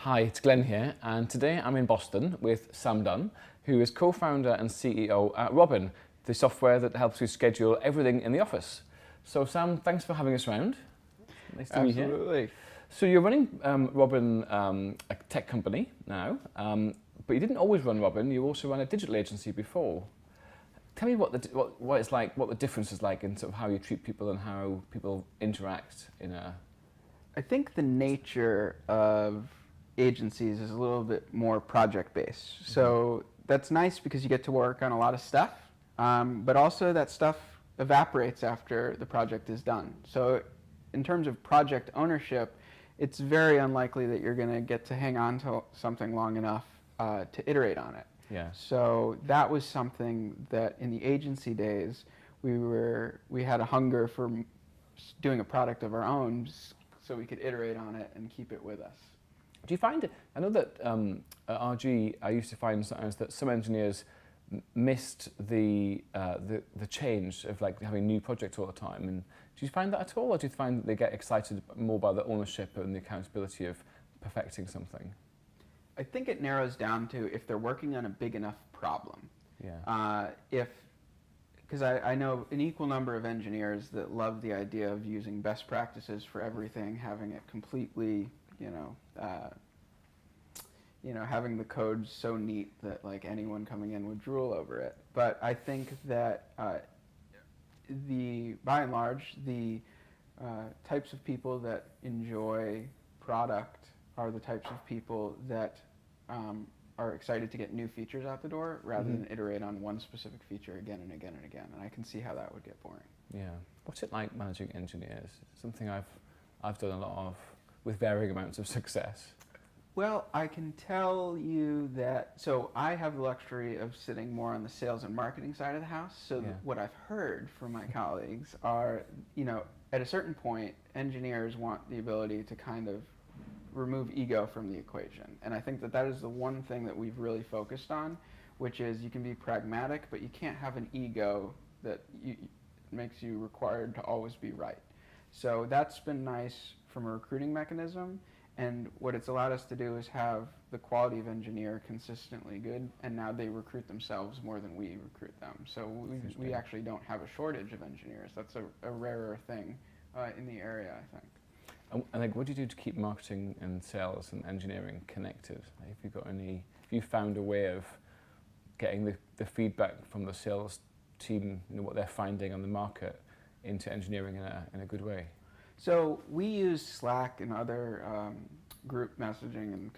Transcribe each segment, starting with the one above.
Hi, it's Glenn here, and today I'm in Boston with Sam Dunn, who is co-founder and CEO at Robin, the software that helps you schedule everything in the office. So Sam, thanks for having us around. Nice to meet you. Absolutely. So you're running Robin, a tech company now, but you didn't always run Robin, you also ran a digital agency before. Tell me what it's like, what the difference is like in sort of how you treat people and how people interact in a... I think the nature of agencies is a little bit more project-based. So that's nice because you get to work on a lot of stuff, but also that stuff evaporates after the project is done. So in terms of project ownership, it's very unlikely that you're going to get to hang on to something long enough to iterate on it. Yeah. So that was something that in the agency days, we had a hunger for doing a product of our own so we could iterate on it and keep it with us. Do you find it? I know that at RG, I used to find sometimes that some engineers missed the change of like having new projects all the time. And do you find that at all, or do you find that they get excited more by the ownership and the accountability of perfecting something? I think it narrows down to if they're working on a big enough problem. Yeah. Because I know an equal number of engineers that love the idea of using best practices for everything, having it completely, having the code so neat that like anyone coming in would drool over it. But I think that by and large, the types of people that enjoy product are the types of people that are excited to get new features out the door rather than iterate on one specific feature again and again and again. And I can see how that would get boring. Yeah. What's it like managing engineers? Something I've done a lot of with varying amounts of success. Well, I can tell you that, so I have the luxury of sitting more on the sales and marketing side of the house. So what I've heard from my colleagues are, at a certain point, engineers want the ability to kind of remove ego from the equation. And I think that that is the one thing that we've really focused on, which is you can be pragmatic, but you can't have an ego that makes you required to always be right. So that's been nice from a recruiting mechanism. And what it's allowed us to do is have the quality of engineer consistently good, and now they recruit themselves more than we recruit them. So we actually don't have a shortage of engineers. That's a rarer thing in the area, I think. And like, what do you do to keep marketing and sales and engineering connected? Have you found a way of getting the feedback from the sales team, what they're finding on the market, into engineering in a good way? So we use Slack and other group messaging and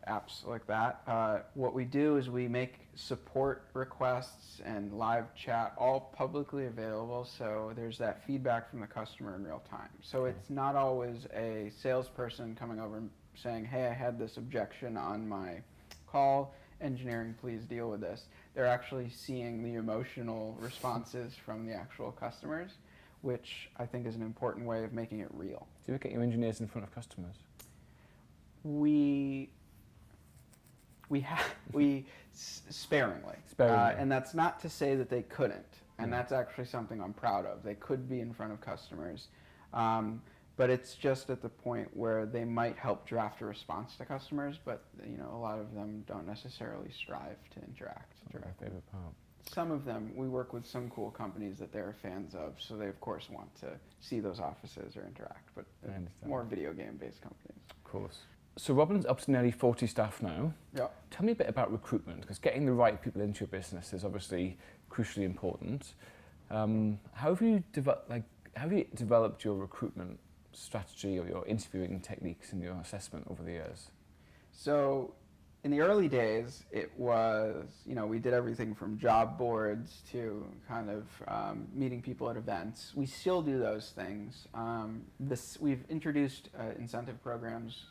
apps like that. What we do is we make support requests and live chat all publicly available, so there's that feedback from the customer in real time. So it's not always a salesperson coming over and saying, hey, I had this objection on my call, engineering, please deal with this. They're actually seeing the emotional responses from the actual customers, which I think is an important way of making it real. Do you ever get your engineers in front of customers? We sparingly. And that's not to say that they couldn't, and that's actually something I'm proud of. They could be in front of customers, but it's just at the point where they might help draft a response to customers, but a lot of them don't necessarily strive to interact directly. My favorite part. Some of them, we work with some cool companies that they're fans of, so they of course want to see those offices or interact, but more video game-based companies. Of course. So Robin's up to nearly 40 staff now. Yeah. Tell me a bit about recruitment, because getting the right people into your business is obviously crucially important. How have you developed your recruitment strategy or your interviewing techniques and your assessment over the years? So in the early days, it was, we did everything from job boards to kind of meeting people at events. We still do those things. We've introduced incentive programs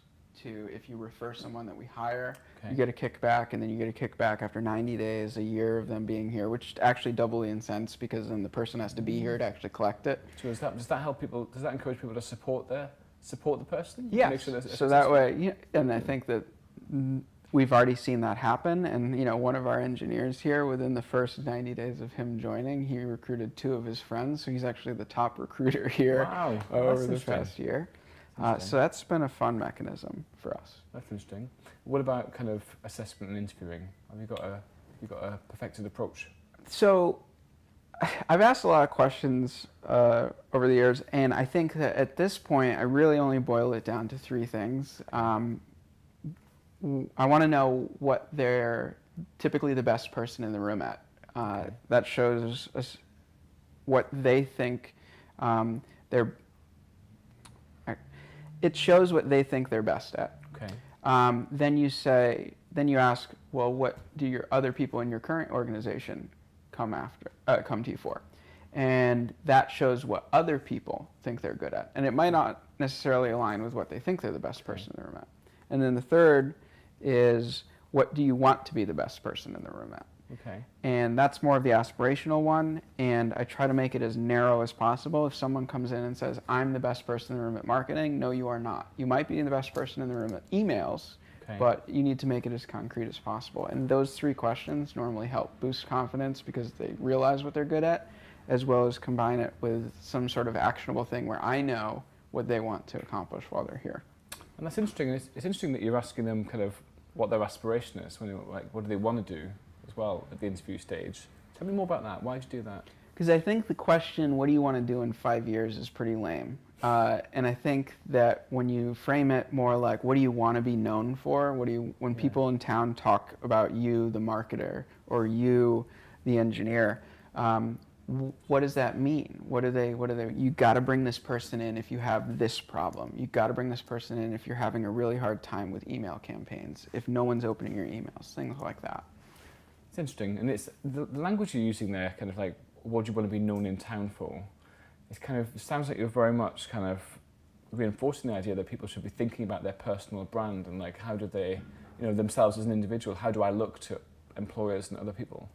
to, if you refer someone that we hire, you get a kickback, and then you get a kickback after 90 days, a year of them being here, which actually doubly incents because then the person has to be here to actually collect it. So does that help people? Does that encourage people to support the person? Yes. Make sure so that way, and I think that we've already seen that happen. And one of our engineers here, within the first 90 days of him joining, he recruited 2 of his friends. So he's actually the top recruiter here over the past year. So that's been a fun mechanism for us. That's interesting. What about kind of assessment and interviewing? Have you got a perfected approach? So I've asked a lot of questions over the years, and I think that at this point I really only boil it down to three things. I want to know what they're typically the best person in the room at. That shows us what they think it shows what they think they're best at. Okay. Then you ask, well, what do your other people in your current organization come to you for? And that shows what other people think they're good at. And it might not necessarily align with what they think they're the best person in the room at. And then the third is, what do you want to be the best person in the room at? Okay. And that's more of the aspirational one, and I try to make it as narrow as possible. If someone comes in and says, I'm the best person in the room at marketing, no, you are not. You might be the best person in the room at emails, but you need to make it as concrete as possible. And those three questions normally help boost confidence because they realize what they're good at, as well as combine it with some sort of actionable thing where I know what they want to accomplish while they're here. And that's interesting. It's interesting that you're asking them kind of what their aspiration is, when what do they want to do as well at the interview stage. Tell me more about that. Why did you do that? Because I think the question, what do you want to do in 5 years, is pretty lame. And I think that when you frame it more like, what do you want to be known for? When people in town talk about you, the marketer, or you, the engineer, what does that mean? You got to bring this person in if you have this problem. You got to bring this person in if you're having a really hard time with email campaigns, if no one's opening your emails, things like that. It's interesting, and it's the language you're using there, kind of like, what do you want to be known in town for? It sounds like you're very much kind of reinforcing the idea that people should be thinking about their personal brand and like, how do they, themselves as an individual, how do I look to employers and other people?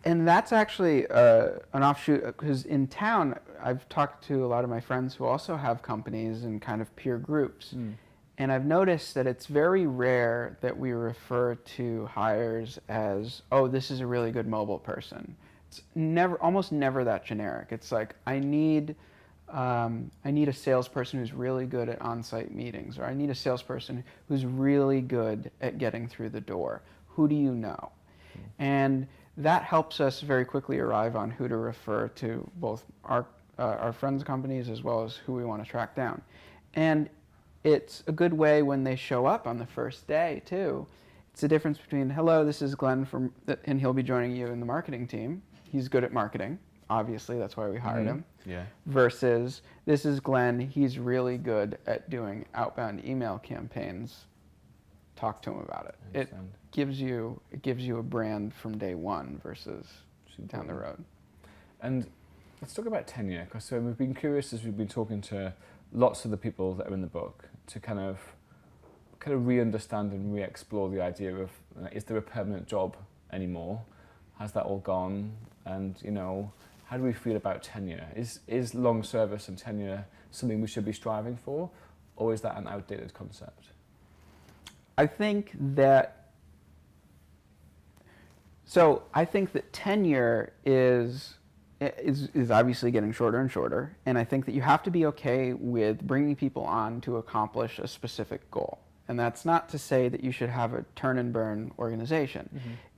And that's actually an offshoot, because in town, I've talked to a lot of my friends who also have companies and kind of peer groups. And I've noticed that it's very rare that we refer to hires as, oh, this is a really good mobile person. It's almost never that generic. It's like, I need a salesperson who's really good at on-site meetings, or I need a salesperson who's really good at getting through the door. Who do you know? And that helps us very quickly arrive on who to refer to, both our friends' companies as well as who we want to track down. And it's a good way when they show up on the first day, too. It's the difference between, hello, this is Glenn, and he'll be joining you in the marketing team. He's good at marketing. Obviously, that's why we hired him. Yeah. Versus, this is Glenn, he's really good at doing outbound email campaigns. Talk to him about it. It gives you a brand from day one versus down the road. And let's talk about tenure, because so we've been curious as we've been talking to lots of the people that are in the book to kind of re-understand and re-explore the idea of, is there a permanent job anymore? Has that all gone? And how do we feel about tenure? Is long service and tenure something we should be striving for, or is that an outdated concept? I think that tenure is obviously getting shorter and shorter, and I think that you have to be okay with bringing people on to accomplish a specific goal. And that's not to say that you should have a turn and burn organization.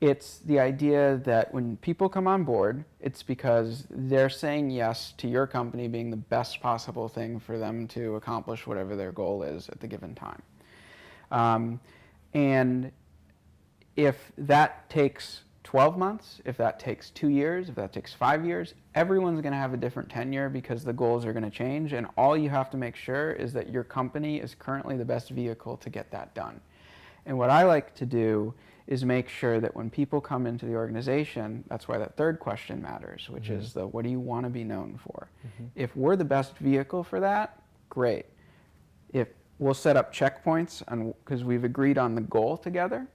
It's the idea that when people come on board, it's because they're saying yes to your company being the best possible thing for them to accomplish whatever their goal is at the given time. And if that takes 12 months, if that takes 2 years, if that takes 5 years, everyone's going to have a different tenure because the goals are going to change, and all you have to make sure is that your company is currently the best vehicle to get that done. And what I like to do is make sure that when people come into the organization, that's why that third question matters, which is what do you want to be known for? If we're the best vehicle for that, great. If we'll set up checkpoints, because we've agreed on the goal together,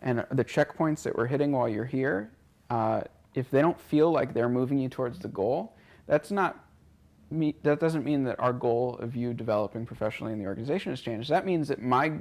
and the checkpoints that we're hitting while you're here, if they don't feel like they're moving you towards the goal, that doesn't mean that our goal of you developing professionally in the organization has changed. That means that my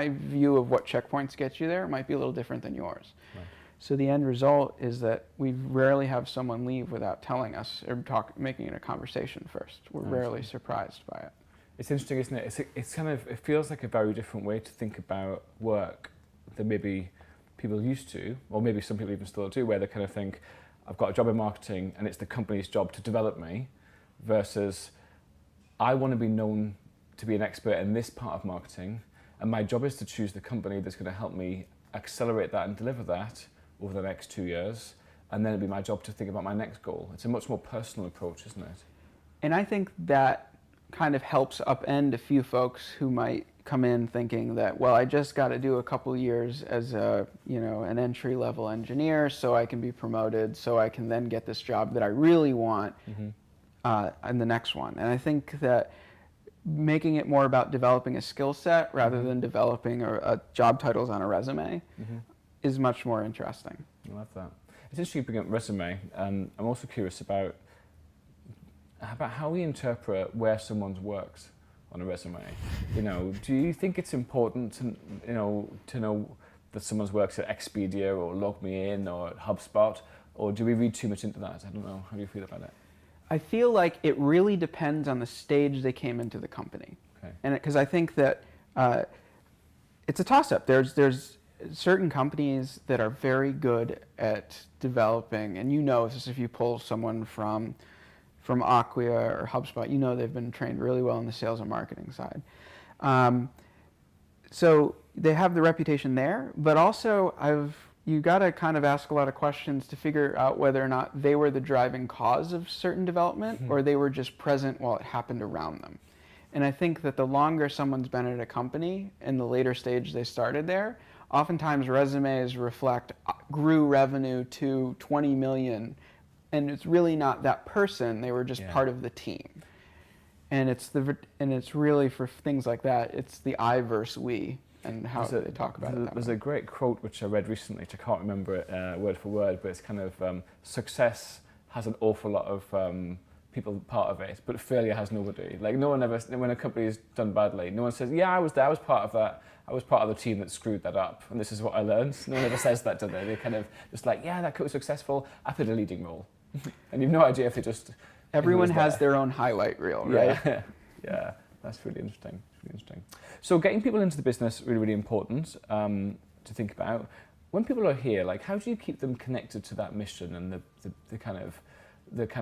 view of what checkpoints get you there might be a little different than yours. Right. So the end result is that we rarely have someone leave without telling us or making it a conversation first. We're rarely surprised by it. It's interesting, isn't it? It's kind of, it feels like a very different way to think about work than maybe people used to, or maybe some people even still do, where they kind of think, I've got a job in marketing and it's the company's job to develop me, versus I want to be known to be an expert in this part of marketing, and my job is to choose the company that's going to help me accelerate that and deliver that over the next 2 years, and then it'll be my job to think about my next goal. It's a much more personal approach, isn't it? And I think that kind of helps upend a few folks who might come in thinking that, well, I just got to do a couple years as a, an entry-level engineer so I can be promoted, so I can then get this job that I really want in the next one. And I think that making it more about developing a skill set rather than developing a job titles on a resume is much more interesting. I love that. It's interesting you bring up resume. I'm also curious about how we interpret where someone's works on a resume. Do you think it's important to know that someone's works at Expedia or LogMeIn or HubSpot, or do we read too much into that? I don't know. How do you feel about it? I feel like it really depends on the stage they came into the company. Okay. And because I think that it's a toss-up. There's certain companies that are very good at developing, and this if you pull someone from Acquia or HubSpot, they've been trained really well on the sales and marketing side. So they have the reputation there, but also you got to kind of ask a lot of questions to figure out whether or not they were the driving cause of certain development or they were just present while it happened around them. And I think that the longer someone's been at a company and the later stage they started there, oftentimes resumes reflect grew revenue to 20 million, and it's really not that person. They were just part of the team. And it's really for things like that, it's the I versus we and how they talk about it. There's a great quote which I read recently, which I can't remember it word for word, but it's kind of success has an awful lot of people part of it, but failure has nobody. Like no one ever, when a company is done badly, no one says, yeah, I was there, I was part of that. I was part of the team that screwed that up, and this is what I learned. No one ever says that, do they? They're kind of just like, yeah, that was successful. I played a leading role. And you've no idea if they just... Everyone has their own highlight reel, right? Yeah, yeah, that's really interesting. So getting people into the business, really, really important to think about. When people are here, like, how do you keep them connected to that mission and the kind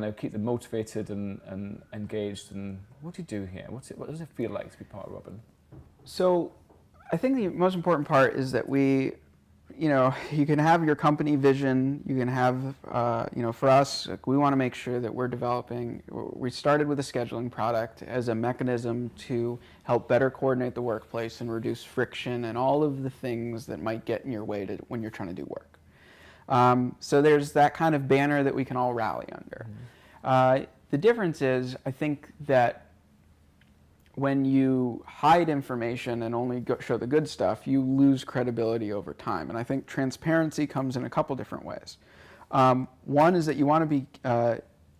of keep them motivated and engaged? And what do you do here? What does it feel like to be part of Robin? So I think the most important part is that you can have your company vision, you can have, for us, we want to make sure that we started with a scheduling product as a mechanism to help better coordinate the workplace and reduce friction and all of the things that might get in your way when you're trying to do work. So there's that kind of banner that we can all rally under. The difference is, I think that when you hide information and only show the good stuff, you lose credibility over time. And I think transparency comes in a couple different ways. One is that you want to be,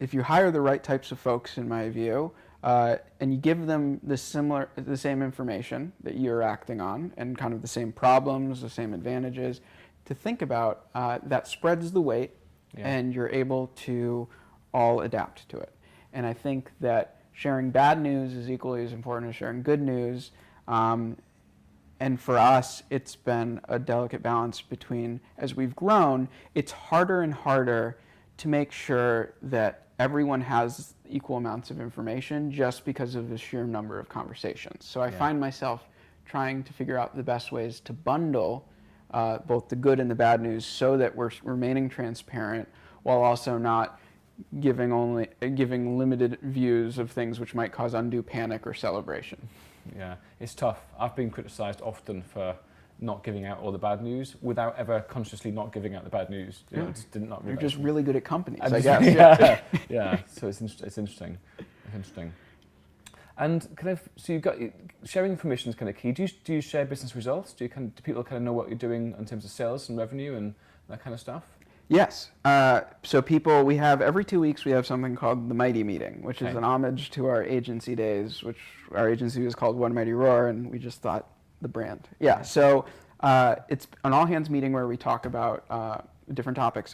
if you hire the right types of folks, in my view, and you give them the same information that you're acting on, and kind of the same problems, the same advantages, to think about, that spreads the weight, and you're able to all adapt to it. And I think that sharing bad news is equally as important as sharing good news. And for us, it's been a delicate balance between, as we've grown, it's harder and harder to make sure that everyone has equal amounts of information just because of the sheer number of conversations. So I find myself trying to figure out the best ways to bundle both the good and the bad news so that we're remaining transparent while also not giving limited views of things which might cause undue panic or celebration. Yeah, it's tough. I've been criticized often for not giving out all the bad news without ever consciously not giving out the bad news. Just did not realize. You're just really good at companies, I guess. Yeah. So it's interesting. And so you've got sharing information is kind of key. Do you share business results? Do people kind of know what you're doing in terms of sales and revenue and that kind of stuff? Yes. So we have every 2 weeks we have something called the Mighty Meeting, which is an homage to our agency days, which our agency was called One Mighty Roar, and we just thought the brand. Yeah. So it's an all hands meeting where we talk about different topics.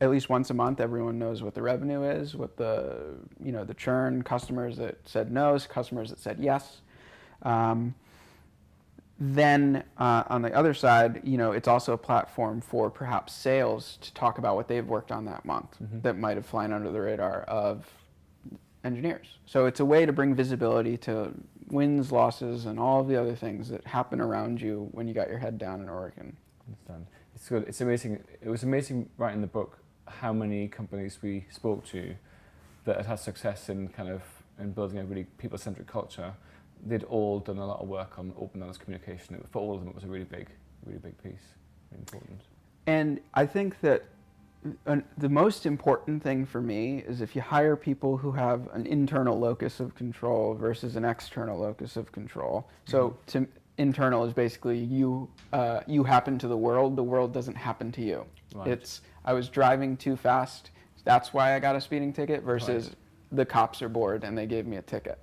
at least once a month, everyone knows what the revenue is, what the churn, customers that said no, customers that said yes. Then on the other side, it's also a platform for perhaps sales to talk about what they've worked on that month that might have flown under the radar of engineers. So it's a way to bring visibility to wins, losses, and all of the other things that happen around you when you got your head down in Oregon. Understand. It's good. It's amazing. It was amazing writing the book how many companies we spoke to that had success in building a really people-centric culture. They'd all done a lot of work on open, honest communication. For all of them, it was a really big piece, really important. And I think that the most important thing for me is if you hire people who have an internal locus of control versus an external locus of control. So internal is basically you happen to the world doesn't happen to you. Right. It's I was driving too fast, that's why I got a speeding ticket, versus right. The cops are bored and they gave me a ticket.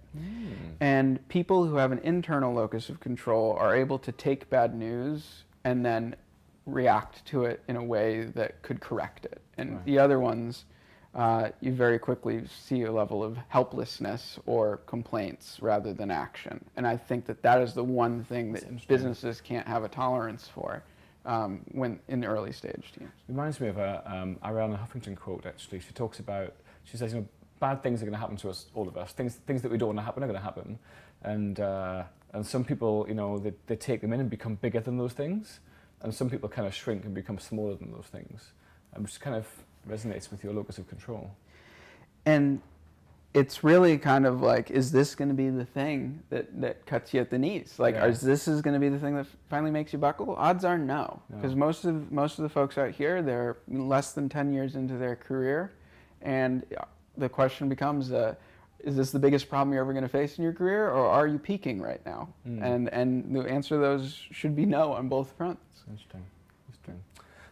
And people who have an internal locus of control are able to take bad news and then react to it in a way that could correct it. And right. The other ones, you very quickly see a level of helplessness or complaints rather than action. And I think that is the one thing that businesses can't have a tolerance for when in the early stage teams. It reminds me of a Arianna Huffington quote, actually. She says, bad things are going to happen to us, all of us. Things that we don't want to happen are going to happen. And some people, they take them in and become bigger than those things. And some people kind of shrink and become smaller than those things. Which kind of resonates with your locus of control. And it's really kind of like, is this going to be the thing that cuts you at the knees? Like, is this going to be the thing that finally makes you buckle? Odds are no. Because most of the folks out here, they're less than 10 years into their career. And the question becomes, is this the biggest problem you're ever going to face in your career, or are you peaking right now? And the answer to those should be no on both fronts. Interesting.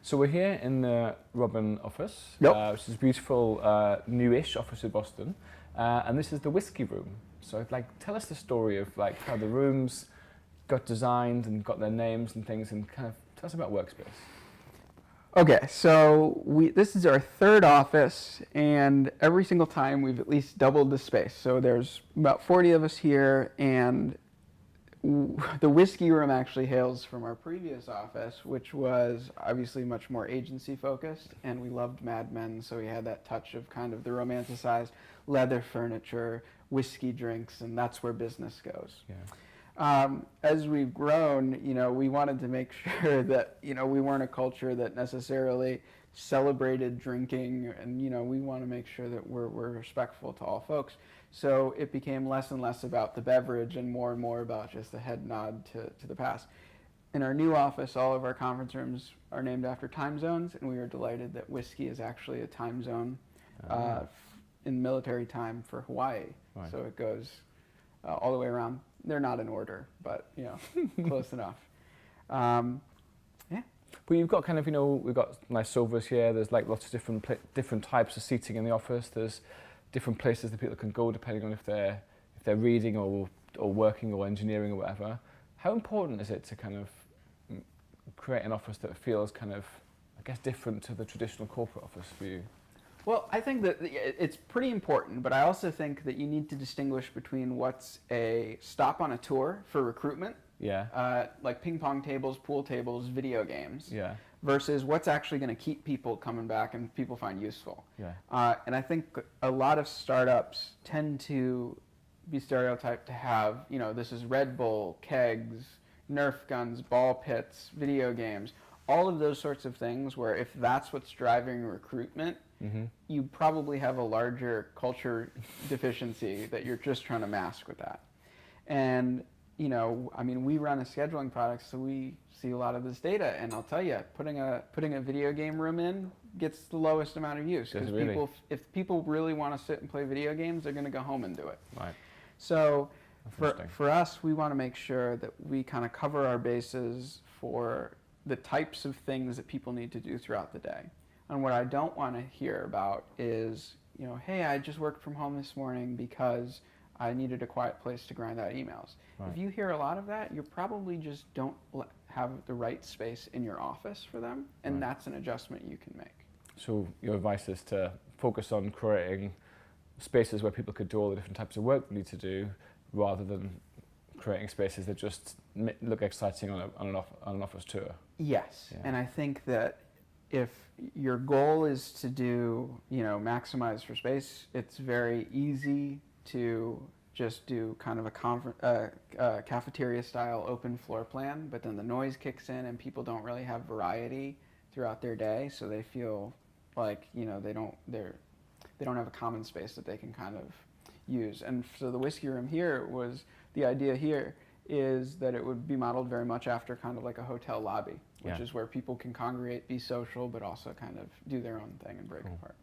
So we're here in the Robin office, Yep. Which is a beautiful, newish office in Boston, and this is the whiskey room. So, tell us the story of how the rooms got designed and got their names and things, and kind of tell us about Workspace. Okay, so this is our third office, and every single time we've at least doubled the space. So there's about 40 of us here, and the whiskey room actually hails from our previous office, which was obviously much more agency focused, and we loved Mad Men, so we had that touch of kind of the romanticized leather furniture, whiskey drinks, and that's where business goes. Yeah. As we've grown, we wanted to make sure that, we weren't a culture that necessarily celebrated drinking, and, we want to make sure that we're respectful to all folks. So it became less and less about the beverage and more about just a head nod to the past. In our new office, all of our conference rooms are named after time zones, and we are delighted that whiskey is actually a time zone in military time for Hawaii. Right. So it goes all the way around. They're not in order, but close enough. Yeah. But you've got we've got nice sofas here. There's lots of different types of seating in the office. There's different places that people can go depending on if they're reading or working or engineering or whatever. How important is it to kind of create an office that feels different to the traditional corporate office for you? Well, I think that it's pretty important, but I also think that you need to distinguish between what's a stop on a tour for recruitment, like ping pong tables, pool tables, video games, versus what's actually going to keep people coming back and people find useful. And I think a lot of startups tend to be stereotyped to have, this is Red Bull, kegs, Nerf guns, ball pits, video games, all of those sorts of things where if that's what's driving recruitment, you probably have a larger culture deficiency that you're just trying to mask with that. And, we run a scheduling product, so we see a lot of this data, and I'll tell you, putting a video game room in gets the lowest amount of use, because if people really want to sit and play video games, they're going to go home and do it. Right. So for us, we want to make sure that we kind of cover our bases for the types of things that people need to do throughout the day. And what I don't want to hear about is, hey, I just worked from home this morning because I needed a quiet place to grind out emails. Right. If you hear a lot of that, you probably just don't have the right space in your office for them, and that's an adjustment you can make. So your advice is to focus on creating spaces where people could do all the different types of work they need to do, rather than creating spaces that just look exciting on an office tour. Yes, yeah. And I think that if your goal is to do, maximize for space, it's very easy to just do kind of a cafeteria-style open floor plan, but then the noise kicks in and people don't really have variety throughout their day, so they feel like they don't have a common space that they can kind of use. And so the whiskey room here the idea here is that it would be modeled very much after kind of like a hotel lobby, which is where people can congregate, be social, but also kind of do their own thing and break apart.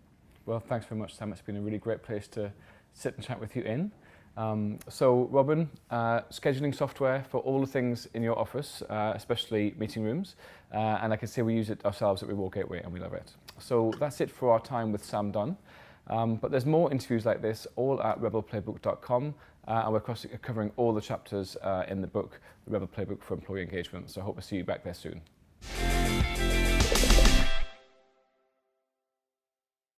Well, thanks very much, Sam. It's been a really great place to sit and chat with you in. So, Robin, scheduling software for all the things in your office, especially meeting rooms, and I can say we use it ourselves at Reward Gateway and we love it. So that's it for our time with Sam Dunn. But there's more interviews like this all at rebelplaybook.com, and we're covering all the chapters in the book, The Rebel Playbook for Employee Engagement. So I hope to see you back there soon.